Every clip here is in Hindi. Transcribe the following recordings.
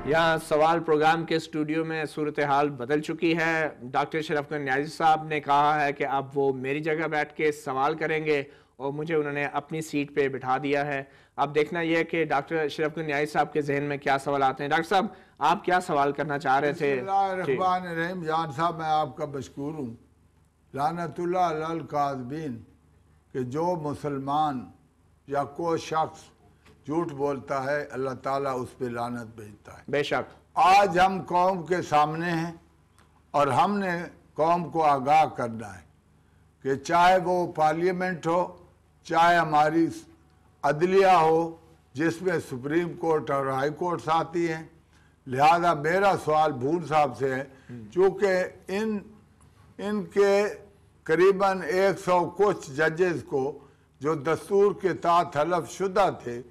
यहाँ सवाल प्रोग्राम के स्टूडियो में सूरत हाल बदल चुकी है। डॉक्टर शरफकंद न्याज़ी साहब ने कहा है कि अब वो मेरी जगह बैठ के सवाल करेंगे और मुझे उन्होंने अपनी सीट पे बिठा दिया है। अब देखना यह है कि डॉक्टर शरफकंद न्याज़ी साहब के जहन में क्या सवाल आते हैं। डॉक्टर साहब, आप क्या सवाल करना चाह रहे थे? बिस्मिल्लाहिर्रहमानिर्रहीम। जान साहब, मैं आपका मशकूर हूँ। लानतुल्लाह अलल काज़िबीन, कि जो मुसलमान या कोई शख्स झूठ बोलता है अल्लाह ताला उस पर लानत भेजता है। बेशक आज हम कौम के सामने हैं और हमने कौम को आगाह करना है कि चाहे वो पार्लियामेंट हो, चाहे हमारी अदलिया हो जिसमें सुप्रीम कोर्ट और हाई कोर्ट्स आती हैं। लिहाजा मेरा सवाल भून साहब से है, चूँकि इनके करीबन 100 कुछ जजेस को जो दस्तूर के तहत हलफ शुदा थे,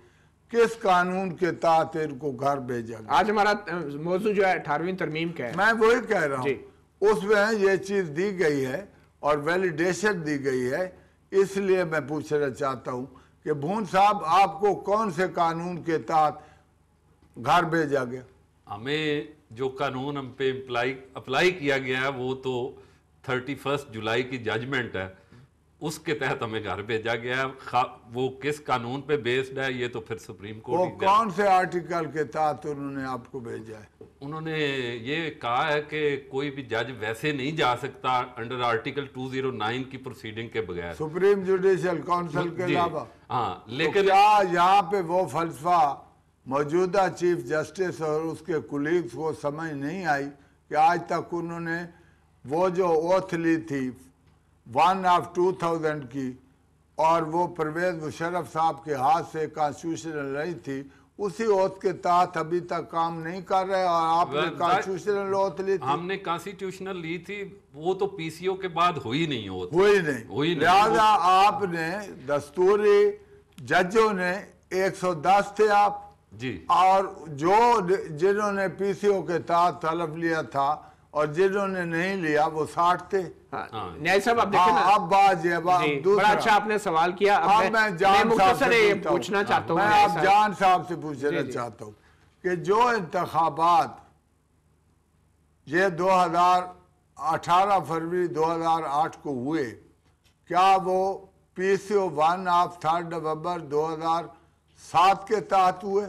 किस कानून के तहत इनको घर भेजा गया? आज हमारा मौजूद जो है 18वीं तरमीम का है। मैं वही कह रहा हूँ, उसमें ये चीज दी गई है और वैलिडेशन दी गई है। इसलिए मैं पूछना चाहता हूँ कि भून साहब, आपको कौन से कानून के तहत घर भेजा गया? हमें जो कानून हम पे अप्लाई किया गया है वो तो 31 जुलाई की जजमेंट है, उसके तहत हमें घर भेजा गया है। वो किस कानून पे बेस्ड है ये तो फिर सुप्रीम कोर्ट। वो कौन से आर्टिकल के तहत उन्होंने आपको भेजा है? उन्होंने ये कहा है कि कोई भी जज वैसे नहीं जा सकता अंडर आर्टिकल 209 की प्रोसीडिंग के बगैर, सुप्रीम जुडिशियल काउंसिल के अलावा। हाँ, लेकिन तो क्या यहाँ पे वो फलसफा मौजूदा चीफ जस्टिस और उसके कुलीग्स को समझ नहीं आई कि आज तक उन्होंने वो जो ओथ ली थी 1 of 2000 की, और वो परवेज मुशर्रफ साहब के हाथ से कॉन्स्टिट्यूशनल नहीं थी, उसी ओथ के तहत अभी तक काम नहीं कर रहे। और आपने कॉन्स्टिट्यूशनल ओथ ली थी। हमने कॉन्स्टिट्यूशनल ली थी, वो तो पीसीओ के बाद हुई नहीं हुई नहीं। लिहाजा आपने दस्तूरी जजों ने 110 थे आप जी, और जो जिन्होंने पीसीओ के तहत हलफ लिया था और जिन्होंने नहीं लिया वो 60 थे। न्याय साहब, आप देखें ना, अब बात ये बड़ा अच्छा आपने सवाल किया। अब मैं जान साहब से पूछना चाहता हूँ, मैं अब जान साहब से पूछना चाहता हूँ कि जो इंतखाबात ये 2018 फरवरी 2008 को हुए, क्या वो पीसीओ 1 of 3 नवंबर 2007 के तहत हुए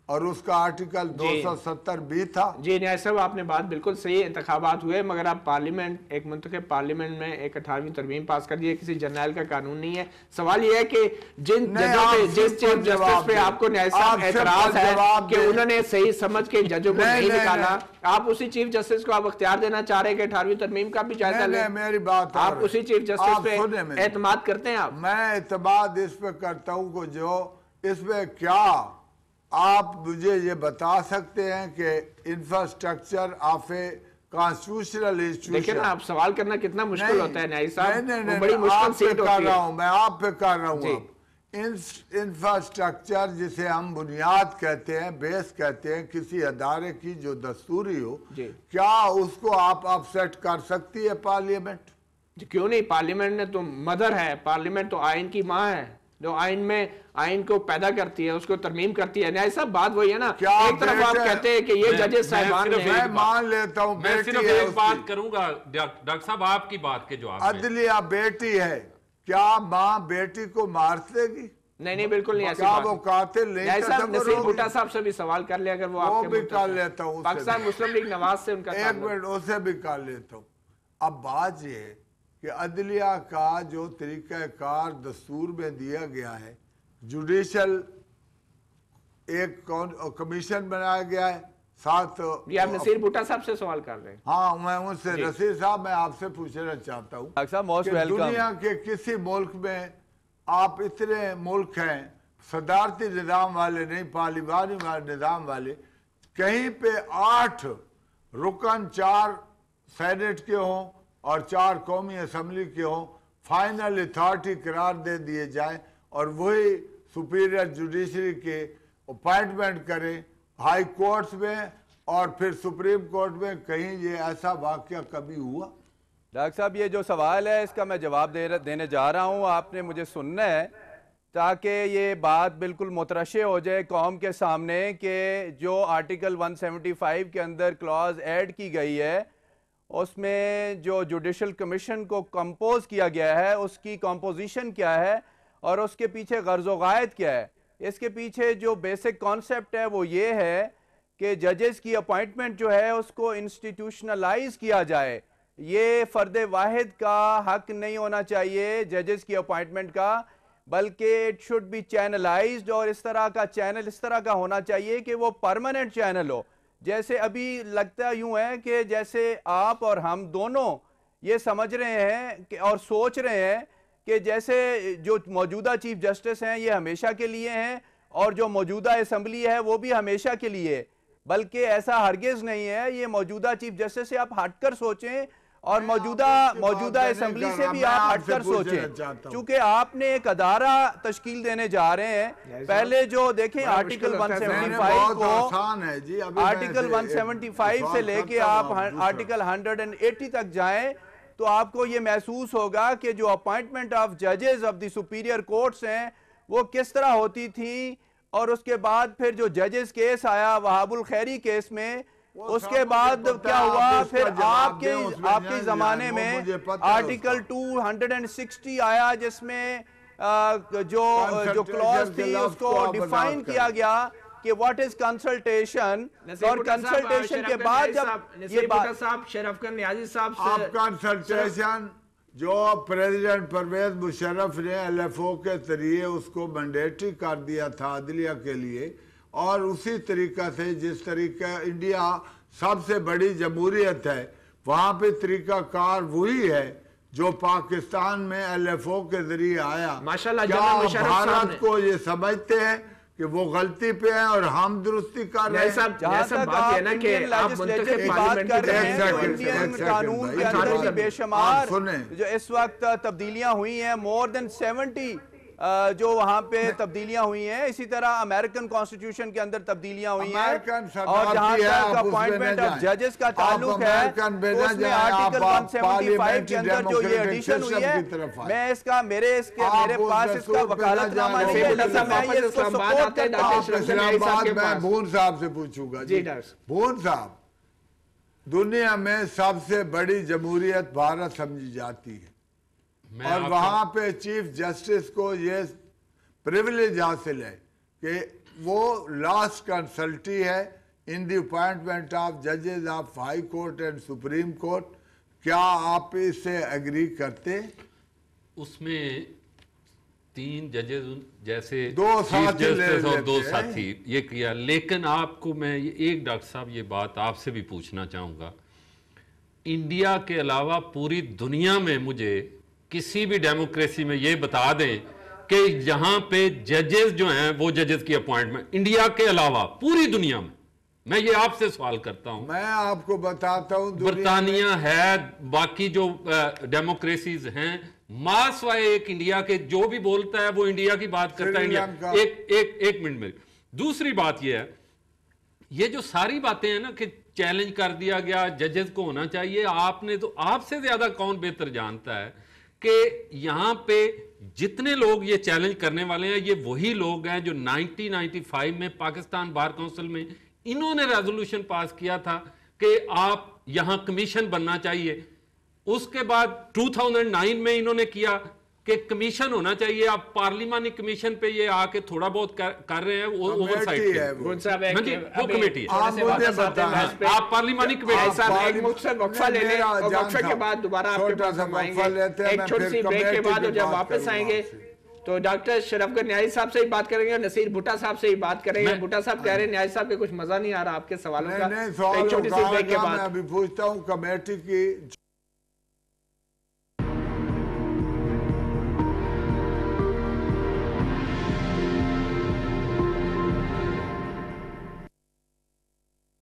और उसका आर्टिकल 270 भी था? जी न्याय साहब, आपने बात बिल्कुल सही है, इंतखाबात हुए, मगर आप पार्लियामेंट, एक मुंतखब पार्लियामेंट में एक 18वीं तरमीम पास कर दी है, किसी जर्नल का कानून नहीं है। सवाल ये है कि जिन जजों पे, जिस चीफ जस्टिस पे आपको न्याय साहब एतराज है कि उन्होंने सही समझ के जजों को नहीं निकाला, आप उसी चीफ जस्टिस को आप अख्तियार देना चाह रहे हैं कि 18वीं तरमीम का भी जायजा लें? मेरी बात, आप उसी चीफ जस्टिस पे एतमाद करते हैं? आप? मैं एतमाद इस पे करता हूँ को जो इसमें क्या आप मुझे ये बता सकते हैं कि infrastructure of a constitutional institution. देखिए ना, आप सवाल करना कितना मुश्किल होता है न्याय साहब। नहीं, बड़ी मुश्किल सीट कर रहा हूँ, मैं आप पे कर रहा हूँ। इंफ्रास्ट्रक्चर जिसे हम बुनियाद कहते हैं, बेस कहते हैं किसी अदारे की जो दस्तूरी हो, क्या उसको आप अपसेट कर सकती है पार्लियामेंट? क्यों नहीं? पार्लियामेंट ने तो मदर है, पार्लियामेंट तो आइन की माँ है, जो आइन में आइन को पैदा करती है, उसको तरमीम करती है। न्याय साहब, बात वही है ना, एक तरफ आप कहते हैं कि ये जजेस साहिबान ने, मैं मान लेता हूँ मैं सिर्फ एक बात करूंगा डॉक्टर साहब, आपकी बात के जवाब, अदलिया बेटी है, क्या माँ बेटी को मार देगी? नहीं, बिल्कुल नहीं। क्या वो कातिल नहीं? नसीर भुट्टा साहब से भी सवाल कर लिया, अगर वो भी कर लेता हूँ, पाकिस्तान मुस्लिम लीग नवाज से उनका, एक मिनट, उससे भी कर लेता हूँ। अब बात ये है कि अदलिया का जो तरीक़ाकार दस्तूर में दिया गया है, जुडिशल एक कमीशन बनाया गया है, साथ ये आप नसीर भुट्टा साहब से सवाल कर रहे हैं? हाँ, मैं उनसे, नसीर साहब मैं आपसे पूछना चाहता हूँ कि दुनिया के किसी मुल्क में, आप इतने मुल्क हैं सदारती निज़ाम वाले नहीं, पार्लिमानी निज़ाम वाले, कहीं पे 8 रुकन 4 सेनेट के हों और 4 कौमी असम्बली के हों, फाइनल अथॉरिटी करार दे दिए जाए और वही सुपीरियर जुडिशरी के अपॉइंटमेंट करें हाई कोर्ट्स में और फिर सुप्रीम कोर्ट में, कहीं ये ऐसा वाकया कभी हुआ? डॉक्टर साहब, ये जो सवाल है इसका मैं जवाब देने जा रहा हूँ, आपने मुझे सुनना है। ताकि ये बात बिल्कुल मुतरशे हो जाए कौम के सामने कि जो आर्टिकल 175 के अंदर क्लॉज ऐड की गई है उसमें जो जुडिशल कमीशन को कंपोज किया गया है उसकी कंपोजिशन क्या है और उसके पीछे गर्ज़ो गायत क्या है। इसके पीछे जो बेसिक कॉन्सेप्ट है वो ये है कि जजेस की अपॉइंटमेंट जो है उसको इंस्टीट्यूशनलाइज किया जाए। ये फ़र्द वाहिद का हक नहीं होना चाहिए जजेस की अपॉइंटमेंट का, बल्कि इट शुड बी चैनलाइज्ड, और इस तरह का चैनल इस तरह का होना चाहिए कि वो परमानेंट चैनल हो। जैसे अभी लगता यूं है कि जैसे आप और हम दोनों ये समझ रहे हैं कि और सोच रहे हैं कि जैसे जो मौजूदा चीफ जस्टिस हैं ये हमेशा के लिए हैं और जो मौजूदा असम्बली है वो भी हमेशा के लिए, बल्कि ऐसा हरगिज़ नहीं है। ये मौजूदा चीफ जस्टिस से आप हटकर सोचें और मौजूदा असम्बली से भी आप हटकर सोचें, क्योंकि आपने एक अदारा तश्कील देने जा रहे हैं। पहले जो देखें आर्टिकल 175 को, आर्टिकल 175 से लेके आप आर्टिकल 180 तक जाएं तो आपको ये महसूस होगा कि जो अपॉइंटमेंट ऑफ जजेस ऑफ द सुपीरियर कोर्ट्स हैं वो किस तरह होती थी। और उसके बाद फिर जो जजेस केस आया वहाबुल खैरी केस में, उसके बाद क्या हुआ, फिर आपके जमाने में आर्टिकल 260 आया जिसमें जो क्लॉज थी उसको डिफाइन किया गया कि व्हाट इज कंसल्टेशन, और कंसल्टेशन के बाद जब ये बात साहब शरफ कर नियाजी साहब से कंसल्टेशन जो प्रेसिडेंट परवेज मुशर्रफ ने LFO के जरिए उसको मैंडेटरी कर दिया था अदलिया के लिए, और उसी तरीका से जिस तरीका इंडिया सबसे बड़ी जमहूरियत है वहाँ पे तरीकाकार वही है जो पाकिस्तान में LFO के जरिए आया। माशाल्लाह क्या भारत को ये समझते हैं कि वो गलती पे है और हम दुरुस्ती कर रहे हैं? कानून के अंदर भी बेशुमार जो इस वक्त तब्दीलियां हुई हैं, मोर देन 70 जो वहां पे तब्दीलियां हुई हैं। इसी तरह अमेरिकन कॉन्स्टिट्यूशन के अंदर तब्दीलियां हुई हैं, और जहां तक अपॉइंटमेंट ऑफ जजेस का ताल्लुक है उसमें आर्टिकल 175 के अंदर जो ये एडिशन हुई है, मैं इसका मेरे पास इसका वकालतनामा नहीं है, मैं ये इसको सपोर्ट करता हूं। मैं भून साहब से पूछूंगा। जी भून साहब, दुनिया में सबसे बड़ी जमहूरियत भारत समझी जाती है और वहां पे चीफ जस्टिस को ये प्रिविलेज हासिल है कि वो लास्ट कंसल्टी है इन द अपॉइंटमेंट ऑफ जजेस of high court and supreme court. क्या आप इससे एग्री करते? उसमें 3 जजेस जैसे 2 साथी और 2 साथी ये किया, लेकिन आपको मैं एक डॉक्टर साहब ये बात आपसे भी पूछना चाहूंगा, इंडिया के अलावा पूरी दुनिया में मुझे किसी भी डेमोक्रेसी में ये बता दें कि यहां पे जजेस जो हैं वो जजेस की अपॉइंटमेंट इंडिया के अलावा पूरी दुनिया में, मैं ये आपसे सवाल करता हूं। मैं आपको बताता हूं, बरतानिया है, बाकी जो डेमोक्रेसीज हैं, मासवाए एक इंडिया के जो भी बोलता है वो इंडिया की बात करता है। इंडिया एक मिनट में दूसरी बात ये है, ये जो सारी बातें हैं ना कि चैलेंज कर दिया गया जजेस को होना चाहिए, आपने तो आपसे ज्यादा कौन बेहतर जानता है कि यहां पे जितने लोग ये चैलेंज करने वाले हैं ये वही लोग हैं जो 1995 में पाकिस्तान बार काउंसिल में इन्होंने रेजोल्यूशन पास किया था कि आप यहां कमीशन बनना चाहिए। उसके बाद 2009 में इन्होंने किया कि कमीशन होना चाहिए, आप पार्लिमानी कमीशन पे ये आके थोड़ा बहुत कर रहे हैं, वो ओवरसाइट है, वो कमेटी है। आप पार्लिमानी कमेटी साहब एक मुख्तसर वक्फा ले लें और वक्फे के बाद दोबारा आपके पास हम आएंगे, एक छोटी सी ब्रेक के बाद, और जब वापस आएंगे तो डॉक्टर शरफगढ़ न्याजी साहब से ही बात करेंगे और नसीर भुट्टा साहब से ही बात करेंगे। भुट्टा साहब कह रहे हैं न्याजी साहब के कुछ मजा नहीं आ रहा आपके सवालों का, एक छोटी सी ब्रेक के बाद। मैं अभी पूछता हूँ कमेटी की